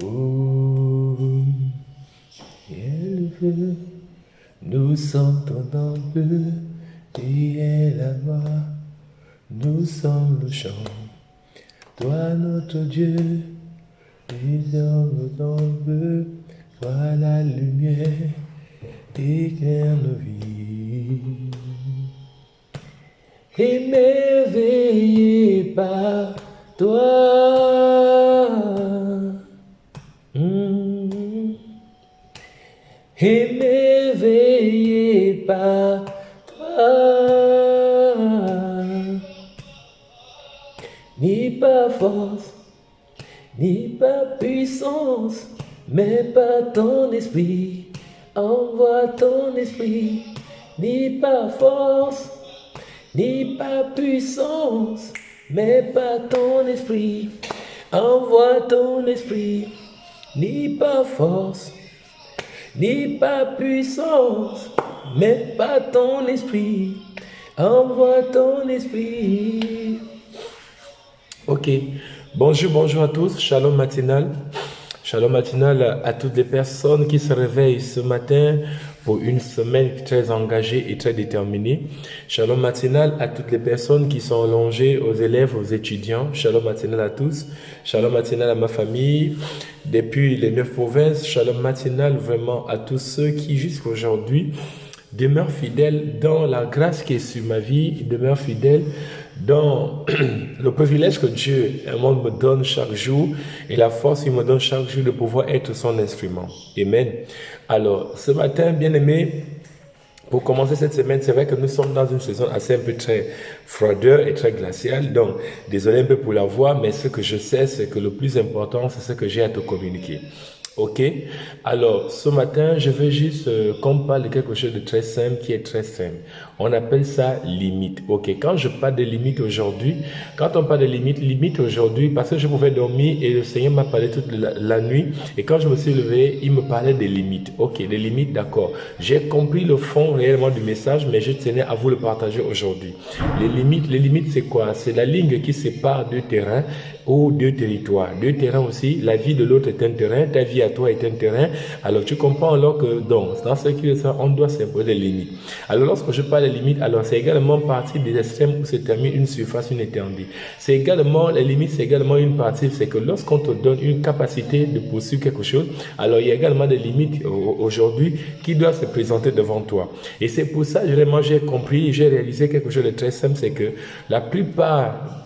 Oh, elle veut, nous sentons dans peu, et elle a voix, nous sommes le chant. Toi notre Dieu, les hommes t'en veut, toi la lumière, éclaire nos vies. Émerveillé par toi. Mm. Émerveillé par toi. Ni par force, ni par puissance, mais par ton esprit. Envoie ton esprit, ni par force, ni par puissance, mais par ton esprit. Envoie ton esprit, ni par force, ni par puissance, mais par ton esprit. Envoie ton esprit. Ok, bonjour à tous, shalom matinal. Shalom matinal à toutes les personnes qui se réveillent ce matin pour une semaine très engagée et très déterminée. Shalom matinal à toutes les personnes qui sont allongées, aux élèves, aux étudiants. Shalom matinal à tous. Shalom matinal à ma famille depuis les 9 provinces. Shalom matinal vraiment à tous ceux qui jusqu'à aujourd'hui demeurent fidèles dans la grâce qui est sur ma vie, demeurent fidèles dans le privilège que Dieu me donne chaque jour et la force qu'il me donne chaque jour de pouvoir être son instrument. Amen. Alors, ce matin, bien-aimés, pour commencer cette semaine, c'est vrai que nous sommes dans une saison assez un peu très froideur et très glaciale. Donc, désolé un peu pour la voix, mais ce que je sais, c'est que le plus important, c'est ce que j'ai à te communiquer. Ok, alors ce matin, je veux juste qu'on parle de quelque chose de très simple qui est très simple. On appelle ça limite. Ok, quand je parle de limite aujourd'hui, quand on parle de limite aujourd'hui, parce que je pouvais dormir et le Seigneur m'a parlé toute la nuit et quand je me suis levé, il me parlait des limites. Ok, des limites, d'accord. J'ai compris le fond réellement du message, mais je tenais à vous le partager aujourd'hui. Les limites, c'est quoi? C'est la ligne qui sépare deux terrains ou deux territoires. Deux terrains aussi, la vie de l'autre est un terrain, ta vie à toi est un terrain. Alors tu comprends alors que dans ce qui est ça, on doit s'imposer des limites. Alors lorsque je parle de limites, alors c'est également partie des extrêmes où se termine une surface, une étendue. C'est également, les limites, c'est également une partie, c'est que lorsqu'on te donne une capacité de poursuivre quelque chose, alors il y a également des limites aujourd'hui qui doivent se présenter devant toi. Et c'est pour ça, vraiment, j'ai compris, j'ai réalisé quelque chose de très simple, c'est que la plupart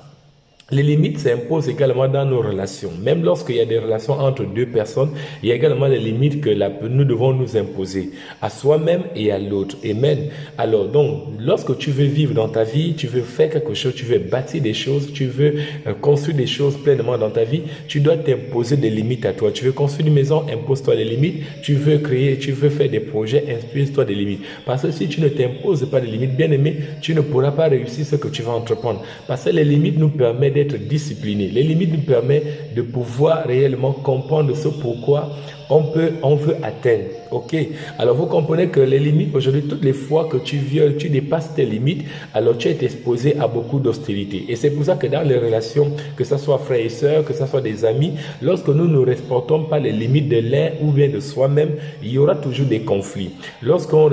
les limites s'imposent également dans nos relations. Même lorsqu'il y a des relations entre deux personnes, il y a également les limites que nous devons nous imposer à soi-même et à l'autre. Amen. Alors donc, lorsque tu veux vivre dans ta vie, tu veux faire quelque chose, tu veux bâtir des choses, tu veux construire des choses pleinement dans ta vie, tu dois t'imposer des limites à toi. Tu veux construire une maison, impose-toi des limites. Tu veux créer, tu veux faire des projets, impose-toi des limites. Parce que si tu ne t'imposes pas des limites, bien aimé, tu ne pourras pas réussir ce que tu vas entreprendre. Parce que les limites nous permettent d'être disciplinés. Les limites nous permettent de pouvoir réellement comprendre ce pourquoi on veut atteindre. Ok? Alors vous comprenez que les limites, aujourd'hui, toutes les fois que tu violes, tu dépasses tes limites, alors tu es exposé à beaucoup d'hostilité. Et c'est pour ça que dans les relations, que ce soit frères et sœurs, que ce soit des amis, lorsque nous ne respectons pas les limites de l'un ou bien de soi-même, il y aura toujours des conflits. Lorsqu'on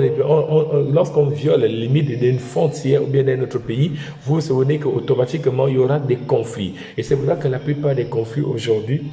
viole les limites d'une frontière ou bien d'un autre pays, vous vous souvenez qu'automatiquement, il y aura des conflits. Et c'est pour ça que la plupart des conflits aujourd'hui,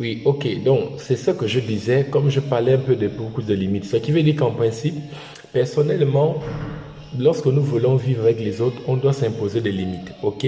oui, ok. Donc, c'est ça que je disais, comme je parlais un peu de beaucoup de limites. Ce qui veut dire qu'en principe, personnellement, lorsque nous voulons vivre avec les autres, on doit s'imposer des limites, ok?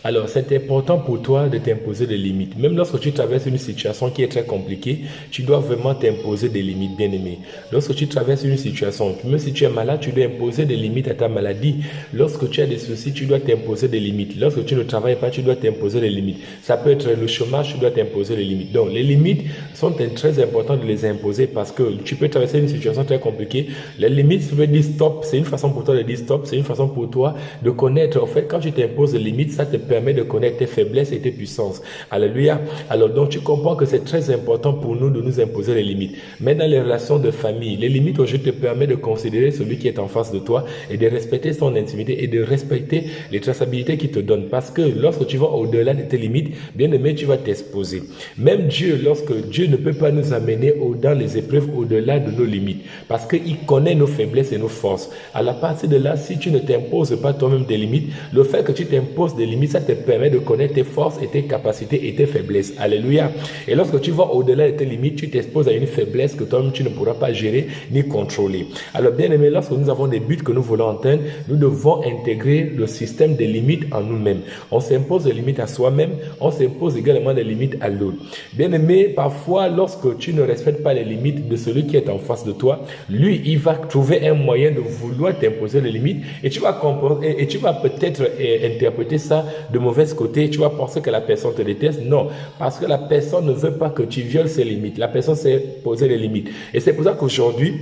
Alors, c'est important pour toi de t'imposer des limites. Même lorsque tu traverses une situation qui est très compliquée, tu dois vraiment t'imposer des limites, bien-aimé. Lorsque tu traverses une situation, même si tu es malade, tu dois imposer des limites à ta maladie. Lorsque tu as des soucis, tu dois t'imposer des limites. Lorsque tu ne travailles pas, tu dois t'imposer des limites. Ça peut être le chômage, tu dois t'imposer des limites. Donc, les limites sont très importantes de les imposer parce que tu peux traverser une situation très compliquée. Les limites, tu veux dire stop, c'est une façon pour toi de dire stop, c'est une façon pour toi de connaître. En fait, quand tu t'imposes des limites, ça te permet de connaître tes faiblesses et tes puissances. Alléluia. Alors donc tu comprends que c'est très important pour nous de nous imposer les limites. Mais dans les relations de famille, les limites aujourd'hui te permettent de considérer celui qui est en face de toi et de respecter son intimité et de respecter les traçabilités qu'il te donne. Parce que lorsque tu vas au-delà de tes limites, bien aimé, tu vas t'exposer. Même Dieu, lorsque Dieu ne peut pas nous amener dans les épreuves au-delà de nos limites, parce qu'il connaît nos faiblesses et nos forces. À la partir de là, si tu ne t'imposes pas toi-même des limites, le fait que tu t'imposes des limites, ça te permet de connaître tes forces et tes capacités et tes faiblesses. Alléluia. Et lorsque tu vas au-delà de tes limites, tu t'exposes à une faiblesse que toi-même tu ne pourras pas gérer ni contrôler. Alors bien aimé, lorsque nous avons des buts que nous voulons atteindre, nous devons intégrer le système des limites en nous-mêmes. On s'impose des limites à soi-même, on s'impose également des limites à l'autre. Bien aimé, parfois lorsque tu ne respectes pas les limites de celui qui est en face de toi, lui, il va trouver un moyen de vouloir t'imposer les limites et tu vas comprendre et tu vas peut-être interpréter ça de mauvais côté, tu vas penser que la personne te déteste. Non, parce que la personne ne veut pas que tu violes ses limites. La personne s'est posé les limites. Et c'est pour ça qu'aujourd'hui,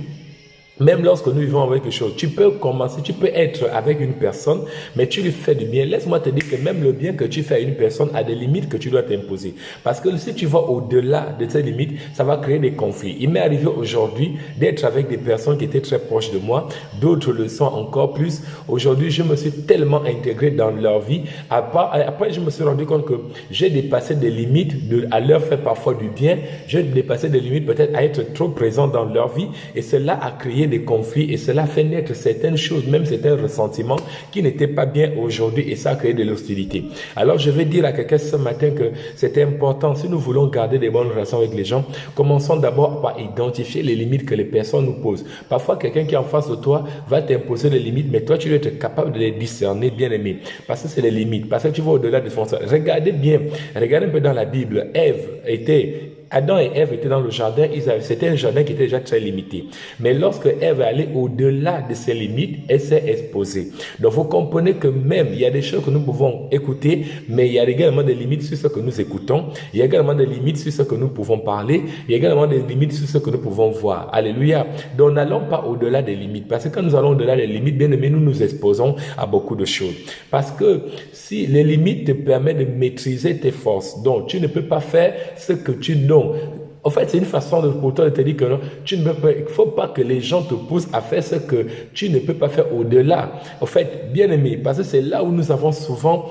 même lorsque nous vivons avec quelque chose, tu peux commencer, tu peux être avec une personne, mais tu lui fais du bien. Laisse-moi te dire que même le bien que tu fais à une personne a des limites que tu dois t'imposer. Parce que si tu vas au-delà de ces limites, ça va créer des conflits. Il m'est arrivé aujourd'hui d'être avec des personnes qui étaient très proches de moi, d'autres le sont encore plus. Aujourd'hui, je me suis tellement intégré dans leur vie. Après, je me suis rendu compte que j'ai dépassé des limites à leur faire parfois du bien. J'ai dépassé des limites peut-être à être trop présent dans leur vie. Et cela a créé des conflits et cela fait naître certaines choses, même certains ressentiments qui n'étaient pas bien aujourd'hui et ça a créé de l'hostilité. Alors je vais dire à quelqu'un ce matin que c'est important, si nous voulons garder des bonnes relations avec les gens, commençons d'abord par identifier les limites que les personnes nous posent. Parfois quelqu'un qui est en face de toi va t'imposer les limites, mais toi tu dois être capable de les discerner, bien aimé, parce que c'est les limites, parce que tu vas au-delà de son sens. Regardez bien, regardez un peu dans la Bible, Adam et Ève étaient dans le jardin, c'était un jardin qui était déjà très limité. Mais lorsque Ève est allée au-delà de ses limites, elle s'est exposée. Donc vous comprenez que même, il y a des choses que nous pouvons écouter, mais il y a également des limites sur ce que nous écoutons. Il y a également des limites sur ce que nous pouvons parler. Il y a également des limites sur ce que nous pouvons voir. Alléluia. Donc n'allons pas au-delà des limites. Parce que quand nous allons au-delà des limites, bien aimé, nous nous exposons à beaucoup de choses. Parce que si les limites te permettent de maîtriser tes forces, donc tu ne peux pas faire ce que tu donnes. En fait, c'est une façon pour toi de te dire que non, il ne faut pas que les gens te poussent à faire ce que tu ne peux pas faire au-delà. En fait, bien aimé, parce que c'est là où nous avons souvent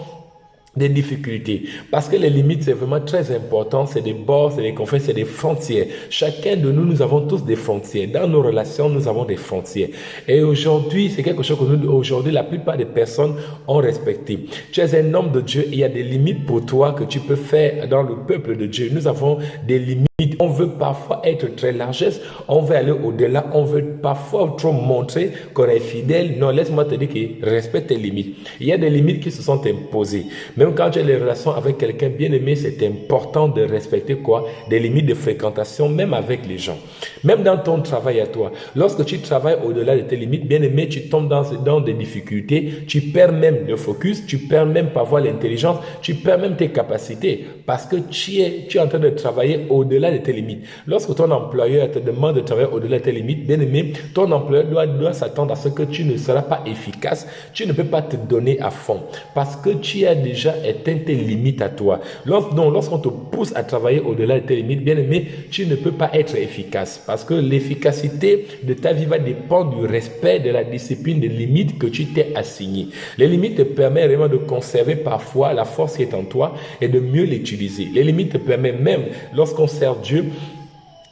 des difficultés. Parce que les limites, c'est vraiment très important. C'est des bords, c'est des confins, c'est des frontières. Chacun de nous, nous avons tous des frontières. Dans nos relations, nous avons des frontières. Et aujourd'hui, c'est quelque chose que aujourd'hui, la plupart des personnes ont respecté. Tu es un homme de Dieu, il y a des limites pour toi que tu peux faire dans le peuple de Dieu. Nous avons des limites. On veut parfois être très largesse, on veut aller au-delà, on veut parfois trop montrer qu'on est fidèle. Non, laisse-moi te dire que respecte tes limites. Il y a des limites qui se sont imposées. Même quand tu as des relations avec quelqu'un bien aimé, c'est important de respecter quoi? Des limites de fréquentation, même avec les gens. Même dans ton travail à toi. Lorsque tu travailles au-delà de tes limites, bien aimé, tu tombes dans des difficultés, tu perds même le focus, tu perds même parfois l'intelligence, tu perds même tes capacités parce que tu es en train de travailler au-delà de tes limites. Lorsque ton employeur te demande de travailler au-delà de tes limites, bien aimé, ton employeur doit s'attendre à ce que tu ne seras pas efficace, tu ne peux pas te donner à fond parce que tu as déjà éteint tes limites à toi. Lorsqu'on te pousse à travailler au-delà de tes limites, bien aimé, tu ne peux pas être efficace parce que l'efficacité de ta vie va dépendre du respect, de la discipline, des limites que tu t'es assignées. Les limites te permettent vraiment de conserver parfois la force qui est en toi et de mieux l'utiliser. Les limites te permettent même, lorsqu'on sert Dieu,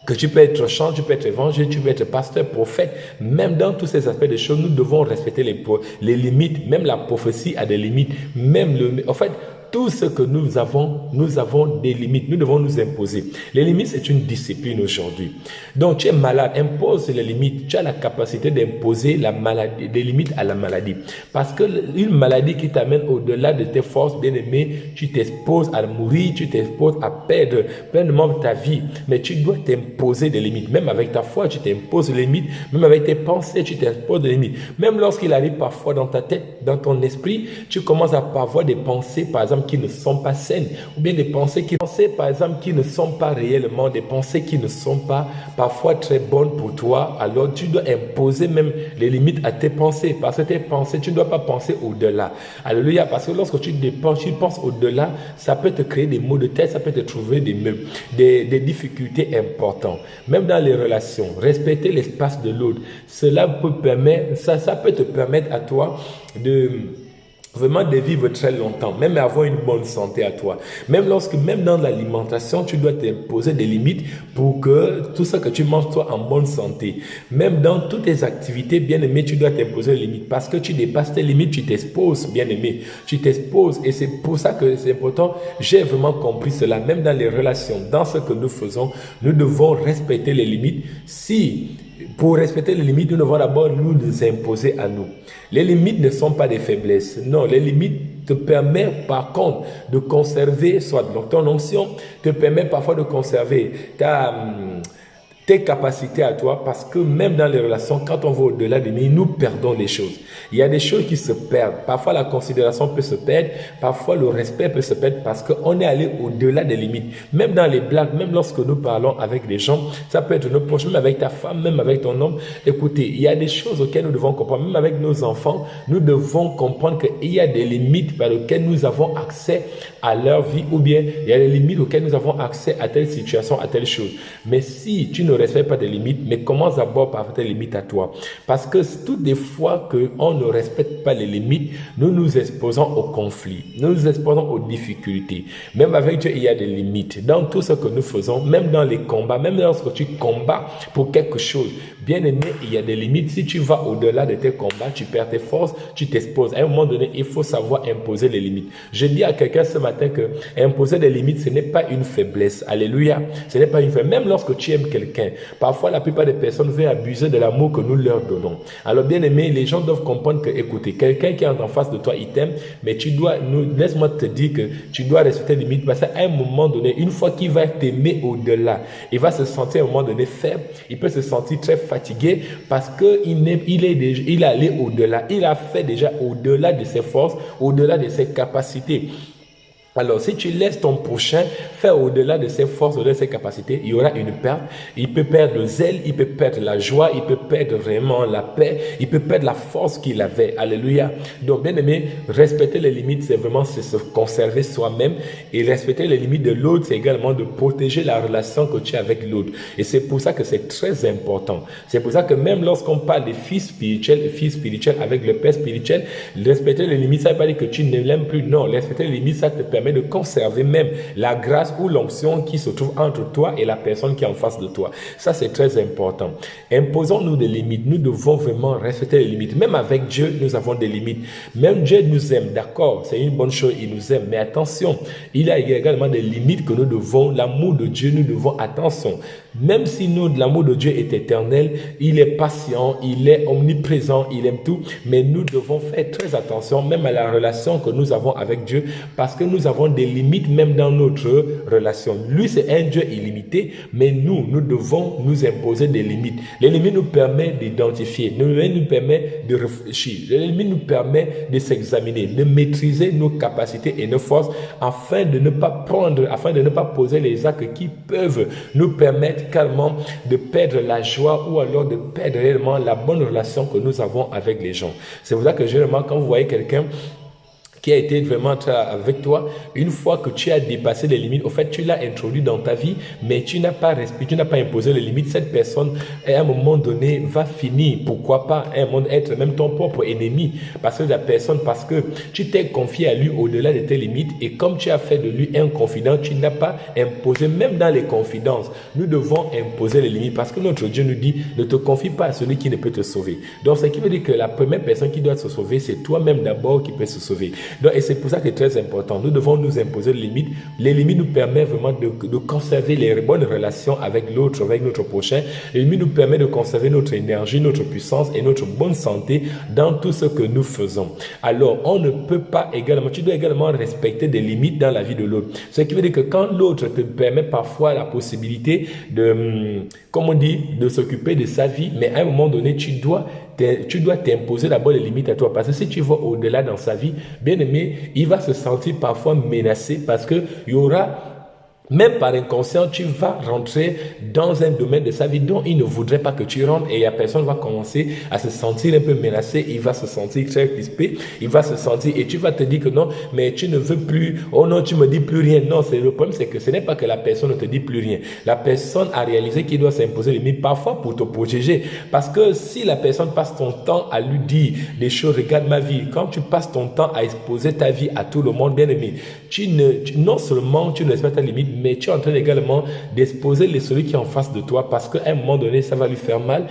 que tu peux être chanteur, tu peux être évangile, tu peux être pasteur, prophète. Même dans tous ces aspects des choses, nous devons respecter les limites. Même la prophétie a des limites. En fait, tout ce que nous avons des limites. Nous devons nous imposer. Les limites, c'est une discipline aujourd'hui. Donc, tu es malade, impose les limites. Tu as la capacité d'imposer la maladie, des limites à la maladie. Parce qu'une maladie qui t'amène au-delà de tes forces, bien aimé, tu t'exposes à mourir, tu t'exposes à perdre pleinement ta vie. Mais tu dois t'imposer des limites. Même avec ta foi, tu t'imposes des limites. Même avec tes pensées, tu t'imposes des limites. Même lorsqu'il arrive parfois dans ta tête, dans ton esprit, tu commences à avoir des pensées, par exemple, qui ne sont pas saines. Ou bien des pensées, par exemple, qui ne sont pas réellement, des pensées qui ne sont pas parfois très bonnes pour toi. Alors, tu dois imposer même les limites à tes pensées. Parce que tes pensées, tu ne dois pas penser au-delà. Alléluia. Parce que lorsque tu penses au-delà, ça peut te créer des maux de tête, ça peut te trouver des difficultés importantes. Même dans les relations, respecter l'espace de l'autre, cela peut permettre, ça peut te permettre à toi de vraiment de vivre très longtemps, même avoir une bonne santé à toi. Même dans l'alimentation, tu dois t'imposer des limites pour que tout ce que tu manges soit en bonne santé. Même dans toutes tes activités, bien aimé, tu dois t'imposer des limites parce que tu dépasses tes limites, tu t'exposes, bien aimé. Tu t'exposes et c'est pour ça que c'est important. J'ai vraiment compris cela. Même dans les relations, dans ce que nous faisons, nous devons respecter les limites. Pour respecter les limites, nous devons d'abord nous imposer à nous. Les limites ne sont pas des faiblesses. Non, les limites te permettent par contre de conserver, soit ton onction, te permet parfois de conserver tes capacités à toi, parce que même dans les relations, quand on va au-delà des limites, nous perdons les choses. Il y a des choses qui se perdent. Parfois, la considération peut se perdre. Parfois, le respect peut se perdre parce qu'on est allé au-delà des limites. Même dans les blagues, même lorsque nous parlons avec des gens, ça peut être nos proches, même avec ta femme, même avec ton homme. Écoutez, il y a des choses auxquelles nous devons comprendre. Même avec nos enfants, nous devons comprendre qu'il y a des limites par lesquelles nous avons accès à leur vie, ou bien il y a des limites auxquelles nous avons accès à telle situation, à telle chose. Mais si tu ne respectes pas tes limites, mais commence d'abord par tes limites à toi. Parce que toutes les fois qu'on ne respecte pas les limites, nous nous exposons aux conflits, nous nous exposons aux difficultés. Même avec Dieu, il y a des limites. Dans tout ce que nous faisons, même dans les combats, même lorsque tu combats pour quelque chose, bien aimé, il y a des limites. Si tu vas au-delà de tes combats, tu perds tes forces, tu t'exposes. À un moment donné, il faut savoir imposer les limites. Je dis à quelqu'un ce matin que imposer des limites, ce n'est pas une faiblesse. Alléluia. Ce n'est pas une faiblesse. Même lorsque tu aimes quelqu'un, parfois la plupart des personnes veulent abuser de l'amour que nous leur donnons. Alors bien aimé, les gens doivent comprendre que, écoutez, quelqu'un qui est en face de toi, il t'aime, mais laisse-moi te dire que tu dois respecter les limites, parce qu'à un moment donné, une fois qu'il va t'aimer au-delà, il va se sentir à un moment donné faible, il peut se sentir très fatigué parce qu'il est allé au-delà, il a fait déjà au-delà de ses forces, au-delà de ses capacités. Alors, si tu laisses ton prochain faire au-delà de ses forces, au-delà de ses capacités, il y aura une perte. Il peut perdre le zèle, il peut perdre la joie, il peut perdre vraiment la paix, il peut perdre la force qu'il avait. Alléluia. Donc, bien aimé, respecter les limites, c'est se conserver soi-même. Et respecter les limites de l'autre, c'est également de protéger la relation que tu as avec l'autre. Et c'est pour ça que c'est très important. C'est pour ça que même lorsqu'on parle des fils spirituels avec le père spirituel, respecter les limites, ça ne veut pas dire que tu ne l'aimes plus. Non, respecter les limites, ça te permet de conserver même la grâce ou l'onction qui se trouve entre toi et la personne qui est en face de toi. Ça, c'est très important. Imposons-nous des limites. Nous devons vraiment respecter les limites. Même avec Dieu, nous avons des limites. Même Dieu nous aime, d'accord, c'est une bonne chose, il nous aime. Mais attention, il y a également des limites que nous devons, l'amour de Dieu, nous devons, attention. Même si l'amour de Dieu est éternel, il est patient, il est omniprésent, il aime tout, mais nous devons faire très attention même à la relation que nous avons avec Dieu, parce que nous avons des limites même dans notre relation. Lui, c'est un Dieu illimité, mais nous devons nous imposer des limites. Les limites nous permettent d'identifier, les limites nous permettent de réfléchir, les limites nous permettent de s'examiner, de maîtriser nos capacités et nos forces, afin de ne pas poser les actes qui peuvent nous permettre calmement de perdre la joie ou alors de perdre réellement la bonne relation que nous avons avec les gens. C'est pour ça que généralement, quand vous voyez quelqu'un qui a été vraiment avec toi, une fois que tu as dépassé les limites, au fait, tu l'as introduit dans ta vie, mais tu n'as pas respecté, tu n'as pas imposé les limites, cette personne, à un moment donné, va finir, pourquoi pas, à un moment, être même ton propre ennemi, parce que tu t'es confié à lui au-delà de tes limites, et comme tu as fait de lui un confident, tu n'as pas imposé, même dans les confidences, nous devons imposer les limites, parce que notre Dieu nous dit, ne te confie pas à celui qui ne peut te sauver. Donc, ce qui veut dire que la première personne qui doit se sauver, c'est toi-même d'abord qui peut se sauver. Donc, et c'est pour ça que c'est très important. Nous devons nous imposer des limites. Les limites nous permettent vraiment de conserver les bonnes relations avec l'autre, avec notre prochain. Les limites nous permettent de conserver notre énergie, notre puissance et notre bonne santé dans tout ce que nous faisons. Alors, on ne peut pas également, tu dois également respecter des limites dans la vie de l'autre. Ce qui veut dire que quand l'autre te permet parfois la possibilité de, comme on dit, de s'occuper de sa vie, mais à un moment donné, tu dois t'imposer d'abord les limites à toi. Parce que si tu vas au-delà dans sa vie, bien aimé, il va se sentir parfois menacé parce qu'il y aura... Même par inconscient, tu vas rentrer dans un domaine de sa vie dont il ne voudrait pas que tu rentres et la personne va commencer à se sentir un peu menacée, il va se sentir très crispé, il va se sentir et tu vas te dire que non, mais tu ne veux plus, oh non, tu me dis plus rien. Non, le problème c'est que ce n'est pas que la personne ne te dit plus rien. La personne a réalisé qu'il doit s'imposer des limites parfois pour te protéger. Parce que si la personne passe ton temps à lui dire des choses, regarde ma vie, quand tu passes ton temps à exposer ta vie à tout le monde, bien aimé, non seulement tu ne respectes ta limite, mais tu es en train également d'exposer celui qui est en face de toi parce qu'à un moment donné, ça va lui faire mal,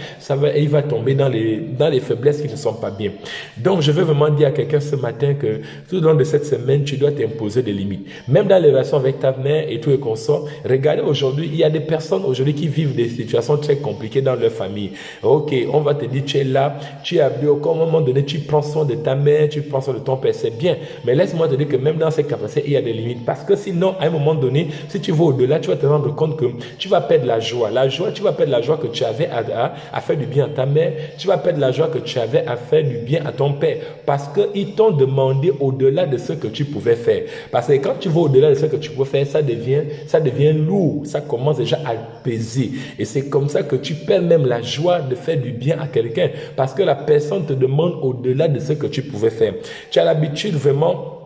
il va tomber dans les faiblesses qui ne sont pas bien. Donc, je veux vraiment dire à quelqu'un ce matin que tout au long de cette semaine, tu dois t'imposer des limites. Même dans les relations avec ta mère et tout et consorts, regardez aujourd'hui, il y a des personnes aujourd'hui qui vivent des situations très compliquées dans leur famille. Ok, on va te dire, tu es là, tu es à un moment donné, tu prends soin de ta mère, tu prends soin de ton père, c'est bien. Mais laisse-moi te dire que même dans ces capacités, il y a des limites parce que sinon, à un moment donné, si tu vas au-delà, tu vas te rendre compte que tu vas perdre la joie. La joie, tu vas perdre la joie que tu avais à faire du bien à ta mère. Tu vas perdre la joie que tu avais à faire du bien à ton père. Parce qu'ils t'ont demandé au-delà de ce que tu pouvais faire. Parce que quand tu vas au-delà de ce que tu peux faire, ça devient lourd. Ça commence déjà à peser. Et c'est comme ça que tu perds même la joie de faire du bien à quelqu'un. Parce que la personne te demande au-delà de ce que tu pouvais faire. Tu as l'habitude vraiment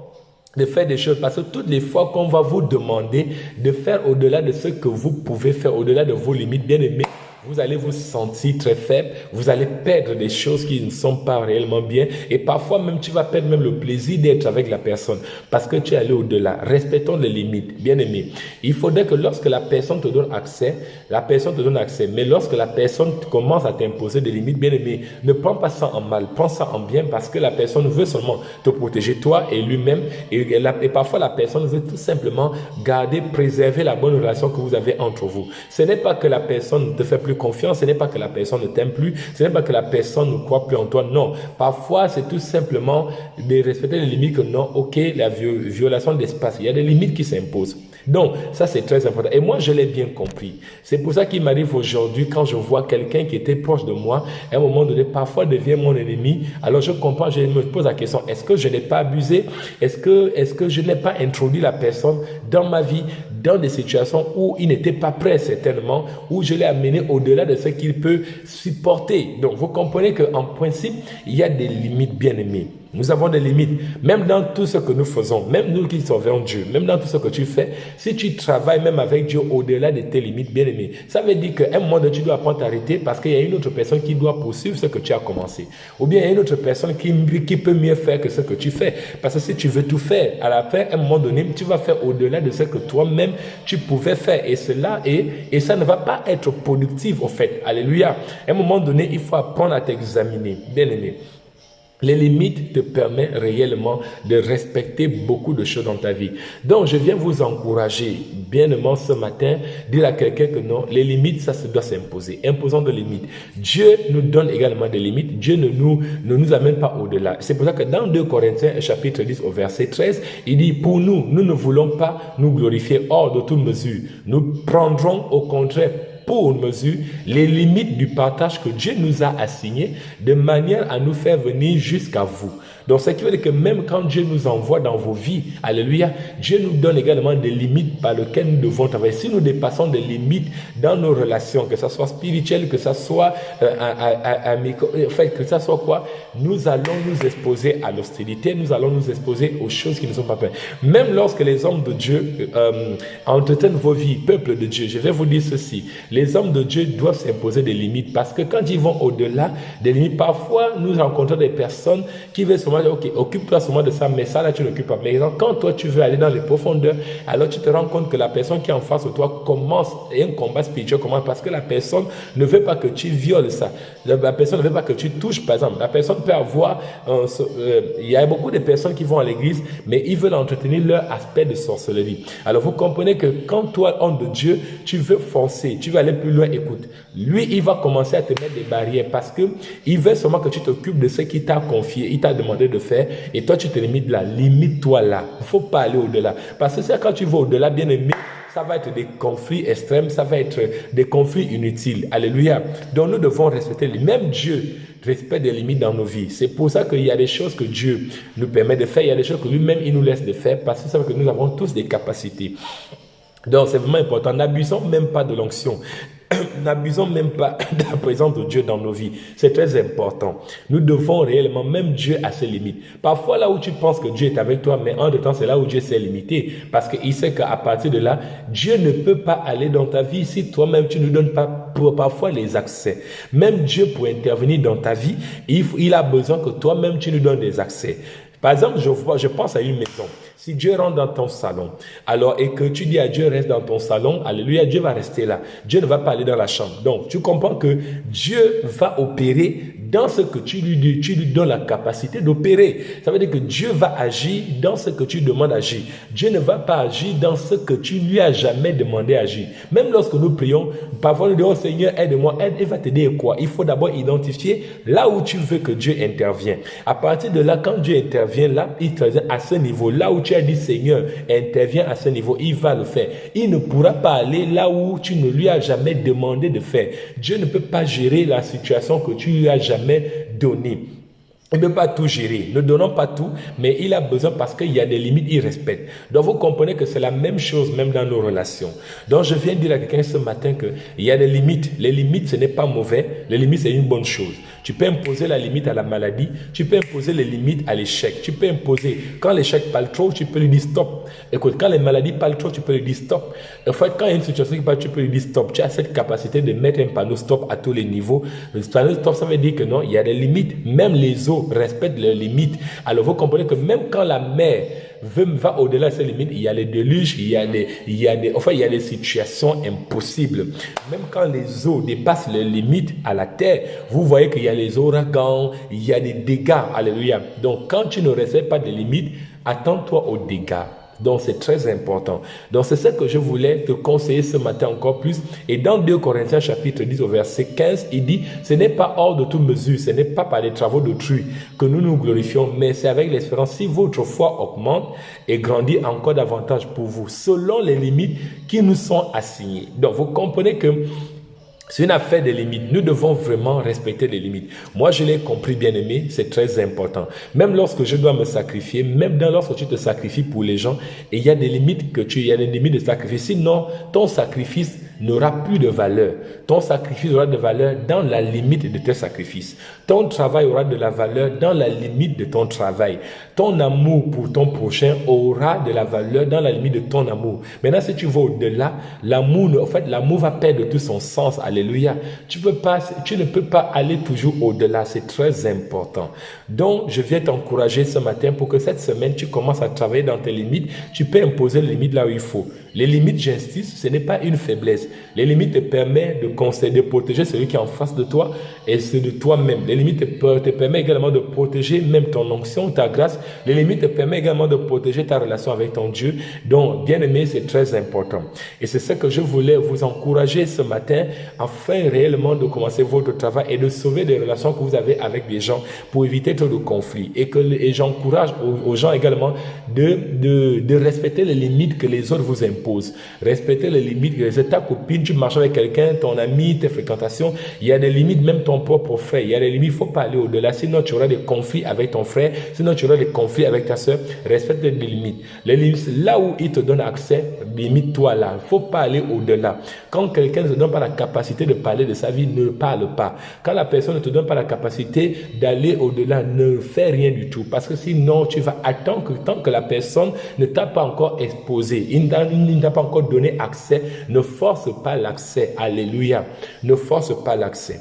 de faire des choses parce que toutes les fois qu'on va vous demander de faire au-delà de ce que vous pouvez faire, au-delà de vos limites, bien aimés, vous allez vous sentir très faible, vous allez perdre des choses qui ne sont pas réellement bien et parfois même tu vas perdre même le plaisir d'être avec la personne parce que tu es allé au-delà. Respectons les limites, bien aimé. Il faudrait que lorsque la personne te donne accès, mais lorsque la personne commence à t'imposer des limites, bien aimé, ne prends pas ça en mal, prends ça en bien parce que la personne veut seulement te protéger toi et lui-même et parfois la personne veut tout simplement préserver la bonne relation que vous avez entre vous. Ce n'est pas que la personne te fait plus confiance, ce n'est pas que la personne ne t'aime plus, ce n'est pas que la personne ne croit plus en toi, non. Parfois, c'est tout simplement de respecter les limites que non, ok, la violation de l'espace, il y a des limites qui s'imposent. Donc, ça c'est très important. Et moi, je l'ai bien compris. C'est pour ça qu'il m'arrive aujourd'hui, quand je vois quelqu'un qui était proche de moi, à un moment donné, parfois devient mon ennemi. Alors, je comprends, je me pose la question, est-ce que je n'ai pas abusé? Est-ce que je n'ai pas introduit la personne dans ma vie, dans des situations où il n'était pas prêt, certainement, où je l'ai amené au-delà de ce qu'il peut supporter. Donc, vous comprenez qu'en principe, il y a des limites, bien aimées. Nous avons des limites, même dans tout ce que nous faisons, même nous qui servons Dieu, même dans tout ce que tu fais, si tu travailles même avec Dieu au-delà de tes limites, bien aimé, ça veut dire qu'à un moment donné, tu dois apprendre à t'arrêter parce qu'il y a une autre personne qui doit poursuivre ce que tu as commencé. Ou bien il y a une autre personne qui peut mieux faire que ce que tu fais. Parce que si tu veux tout faire, à la fin, à un moment donné, tu vas faire au-delà de ce que toi-même tu pouvais faire. Et ça ne va pas être productif au fait. Alléluia. À un moment donné, il faut apprendre à t'examiner, bien aimé. Les limites te permettent réellement de respecter beaucoup de choses dans ta vie. Donc, je viens vous encourager, bien aimant ce matin, dire à quelqu'un que non, les limites, ça se doit s'imposer. Imposons des limites. Dieu nous donne également des limites. Dieu ne nous amène pas au-delà. C'est pour ça que dans 2 Corinthiens, chapitre 10, au verset 13, il dit, pour nous ne voulons pas nous glorifier hors de toute mesure. Nous prendrons au contraire pour mesure les limites du partage que Dieu nous a assigné de manière à nous faire venir jusqu'à vous. Donc, ce qui veut dire que même quand Dieu nous envoie dans vos vies, alléluia, Dieu nous donne également des limites par lesquelles nous devons travailler. Si nous dépassons des limites dans nos relations, que ce soit spirituel, que ce soit que ce soit quoi, nous allons nous exposer à l'hostilité, nous allons nous exposer aux choses qui ne sont pas prêtes. Même lorsque les hommes de Dieu entretiennent vos vies, peuple de Dieu, je vais vous dire ceci, les hommes de Dieu doivent s'imposer des limites parce que quand ils vont au-delà des limites, parfois nous rencontrons des personnes qui veulent seulement seulement dire, ok, occupe-toi seulement de ça, mais ça là, tu n'occupes pas. Mais quand toi, tu veux aller dans les profondeurs, alors tu te rends compte que la personne qui est en face de toi commence, et un combat spirituel commence, parce que la personne ne veut pas que tu violes ça. La personne ne veut pas que tu touches, par exemple. La personne peut avoir, il y a beaucoup de personnes qui vont à l'église, mais ils veulent entretenir leur aspect de sorcellerie. Alors vous comprenez que quand toi, homme de Dieu, tu veux foncer, tu veux aller plus loin, écoute, lui, il va commencer à te mettre des barrières parce que il veut seulement que tu t'occupes de ce qu'il t'a confié, il t'a demandé de faire, et toi, tu te limites là. Limite-toi là. Il ne faut pas aller au-delà. Parce que c'est quand tu vas au-delà, bien aimé, ça va être des conflits extrêmes, ça va être des conflits inutiles. Alléluia. Donc nous devons respecter, même Dieu respecte des limites dans nos vies. C'est pour ça qu'il y a des choses que Dieu nous permet de faire, il y a des choses que lui-même il nous laisse de faire, parce que c'est vrai que nous avons tous des capacités. Donc c'est vraiment important. N'abusons même pas de l'onction. N'abusons même pas de la présence de Dieu dans nos vies. C'est très important. Nous devons réellement, même Dieu a ses limites. Parfois, là où tu penses que Dieu est avec toi, mais en de temps, c'est là où Dieu s'est limité. Parce qu'il sait qu'à partir de là, Dieu ne peut pas aller dans ta vie si toi-même, tu ne lui donnes pas parfois les accès. Même Dieu, pour intervenir dans ta vie, il a besoin que toi-même, tu lui donnes des accès. Par exemple, je pense à une maison. Si Dieu rentre dans ton salon, alors et que tu dis à Dieu reste dans ton salon, alléluia, Dieu va rester là. Dieu ne va pas aller dans la chambre. Donc, tu comprends que Dieu va opérer dans ce que tu lui donnes la capacité d'opérer. Ça veut dire que Dieu va agir dans ce que tu demandes d'agir. Dieu ne va pas agir dans ce que tu lui as jamais demandé d'agir. Même lorsque nous prions, parfois nous disons, Seigneur, aide-moi. Il va t'aider quoi? Il faut d'abord identifier là où tu veux que Dieu intervienne. À partir de là, quand Dieu intervient là, il intervient à ce niveau. Là où tu as dit, Seigneur, intervient à ce niveau, il va le faire. Il ne pourra pas aller là où tu ne lui as jamais demandé de faire. Dieu ne peut pas gérer la situation que tu lui as jamais donné. Il ne peut pas tout gérer. Ne donnons pas tout, mais il a besoin parce qu'il y a des limites, il respecte. Donc vous comprenez que c'est la même chose même dans nos relations. Donc je viens de dire à quelqu'un ce matin qu'il y a des limites. Les limites, ce n'est pas mauvais. Les limites, c'est une bonne chose. Tu peux imposer la limite à la maladie. Tu peux imposer les limites à l'échec. Tu peux imposer, quand l'échec parle trop, tu peux lui dire stop. Écoute, quand les maladies parlent trop, tu peux lui dire stop. En fait, quand il y a une situation qui parle, tu peux lui dire stop. Tu as cette capacité de mettre un panneau stop à tous les niveaux. Le panneau stop, ça veut dire que non, il y a des limites. Même les eaux respectent leurs limites. Alors vous comprenez que même quand la mer va au-delà de ses limites, il y a les déluges, il y a des situations impossibles. Même quand les eaux dépassent les limites à la terre, vous voyez qu'il y a les ouragans, il y a des dégâts. Alléluia. Donc quand tu ne respectes pas des limites, attends-toi aux dégâts. Donc c'est très important. Donc c'est ce que je voulais te conseiller ce matin encore plus. Et dans 2 Corinthiens chapitre 10 au verset 15, il dit, ce n'est pas hors de toute mesure, ce n'est pas par les travaux d'autrui que nous nous glorifions, mais c'est avec l'espérance si votre foi augmente et grandit encore davantage pour vous, selon les limites qui nous sont assignées. Donc vous comprenez que c'est une affaire de limites. Nous devons vraiment respecter les limites. Moi, je l'ai compris, bien aimé, c'est très important. Même lorsque je dois me sacrifier, même lorsque tu te sacrifies pour les gens, et il y a des limites il y a des limites de sacrifice. Sinon, ton sacrifice n'aura plus de valeur. Ton sacrifice aura de valeur dans la limite de tes sacrifices. Ton travail aura de la valeur dans la limite de ton travail. Ton amour pour ton prochain aura de la valeur dans la limite de ton amour. Maintenant, si tu vas au-delà, l'amour va perdre tout son sens. Alléluia. Tu ne peux pas aller toujours au-delà. C'est très important. Donc, je viens t'encourager ce matin pour que cette semaine, tu commences à travailler dans tes limites. Tu peux imposer les limites là où il faut. Les limites, j'insiste, ce n'est pas une faiblesse. Les limites te permettent de protéger celui qui est en face de toi et c'est de toi-même. Les limites te permettent également de protéger même ton onction, ta grâce. Les limites te permettent également de protéger ta relation avec ton Dieu. Donc, bien aimé, c'est très important. Et c'est ce que je voulais vous encourager ce matin afin réellement de commencer votre travail et de sauver des relations que vous avez avec des gens pour éviter trop de conflits. Et j'encourage aux gens également de respecter les limites que les autres vous imposent. Respecter les limites que ta copine, tu marches avec quelqu'un, ton ami, tes fréquentations, il y a des limites, même ton propre frère, il y a des limites, il ne faut pas aller au-delà, sinon tu auras des conflits avec ton frère, sinon tu auras des conflits avec ta soeur. Respecte les limites. Les limites, là où il te donne accès, limite-toi là, il ne faut pas aller au-delà. Quand quelqu'un ne te donne pas la capacité de parler de sa vie, ne parle pas. Quand la personne ne te donne pas la capacité d'aller au-delà, ne fais rien du tout, parce que sinon tu vas attendre que tant que la personne ne t'a pas encore exposé, il ne t'a pas encore donné accès, ne force pas l'accès. Alléluia. Ne force pas l'accès.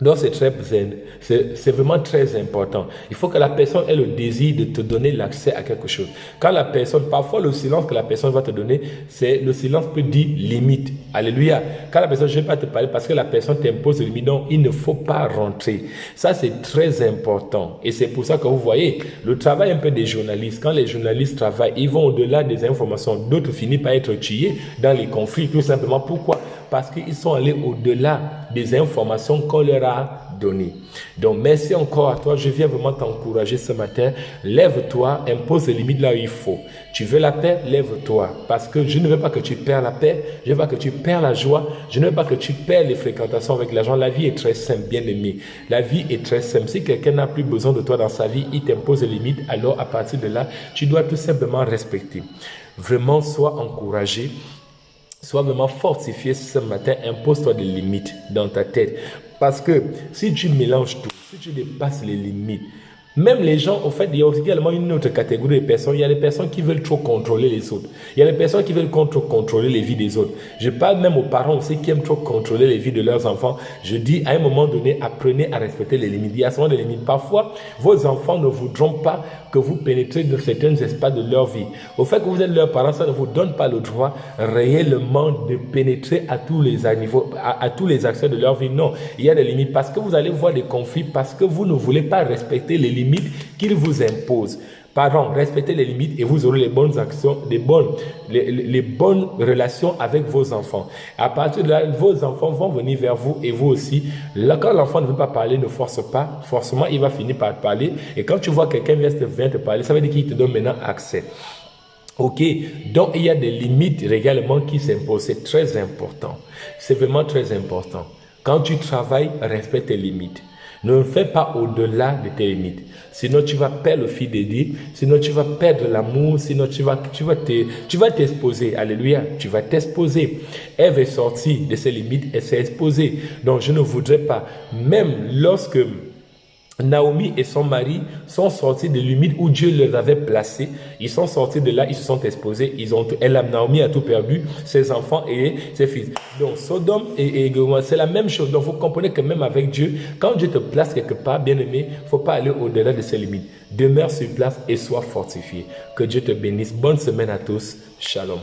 Donc, c'est vraiment très important. Il faut que la personne ait le désir de te donner l'accès à quelque chose. Quand la personne, parfois le silence que la personne va te donner, c'est le silence peut dire limite. Alléluia. Quand la personne, je ne vais pas te parler parce que la personne t'impose des limites, donc il ne faut pas rentrer. Ça, c'est très important. Et c'est pour ça que vous voyez, le travail un peu des journalistes, quand les journalistes travaillent, ils vont au-delà des informations. D'autres finissent par être tués dans les conflits, tout simplement. Pourquoi? Parce qu'ils sont allés au-delà des informations qu'on leur a données. Donc, merci encore à toi. Je viens vraiment t'encourager ce matin. Lève-toi, impose les limites là où il faut. Tu veux la paix? Lève-toi. Parce que je ne veux pas que tu perds la paix. Je ne veux pas que tu perds la joie. Je ne veux pas que tu perds les fréquentations avec l'argent. La vie est très simple, bien aimé. La vie est très simple. Si quelqu'un n'a plus besoin de toi dans sa vie, il t'impose des limites. Alors, à partir de là, tu dois tout simplement respecter. Vraiment, sois encouragé. Sois vraiment fortifié ce matin, impose-toi des limites dans ta tête. Parce que si tu mélanges tout, si tu dépasses les limites, même les gens, en fait, il y a également une autre catégorie de personnes. Il y a les personnes qui veulent trop contrôler les autres. Il y a les personnes qui veulent trop contrôler les vies des autres. Je parle même aux parents aussi qui aiment trop contrôler les vies de leurs enfants. Je dis, à un moment donné, apprenez à respecter les limites. Il y a souvent des limites. Parfois, vos enfants ne voudront pas que vous pénétrez dans certains espaces de leur vie. Au fait que vous êtes leurs parents, ça ne vous donne pas le droit réellement de pénétrer à tous les niveaux, à tous les accès de leur vie. Non, il y a des limites parce que vous allez voir des conflits, parce que vous ne voulez pas respecter les limites qu'ils vous imposent. Pardon, respectez les limites et vous aurez les bonnes actions, les bonnes relations avec vos enfants. À partir de là, vos enfants vont venir vers vous et vous aussi. Là, quand l'enfant ne veut pas parler, ne force pas. Forcément, il va finir par parler. Et quand tu vois quelqu'un vient te parler, ça veut dire qu'il te donne maintenant accès. Ok, donc il y a des limites réellement qui s'imposent. C'est très important. C'est vraiment très important. Quand tu travailles, respecte tes limites. Ne fais pas au-delà de tes limites. Sinon, tu vas perdre le fil de Dieu. Sinon, tu vas perdre l'amour. Sinon, tu vas t'exposer. Alléluia. Tu vas t'exposer. Ève est sortie de ses limites. Elle s'est exposée. Donc, je ne voudrais pas. Même lorsque Naomi et son mari sont sortis des limites où Dieu les avait placés. Ils sont sortis de là, ils se sont exposés. Naomi a tout perdu, ses enfants et ses fils. Donc, Sodome et Gomorrhe, c'est la même chose. Donc, vous comprenez que même avec Dieu, quand Dieu te place quelque part, bien aimé, il ne faut pas aller au-delà de ses limites. Demeure sur place et sois fortifié. Que Dieu te bénisse. Bonne semaine à tous. Shalom.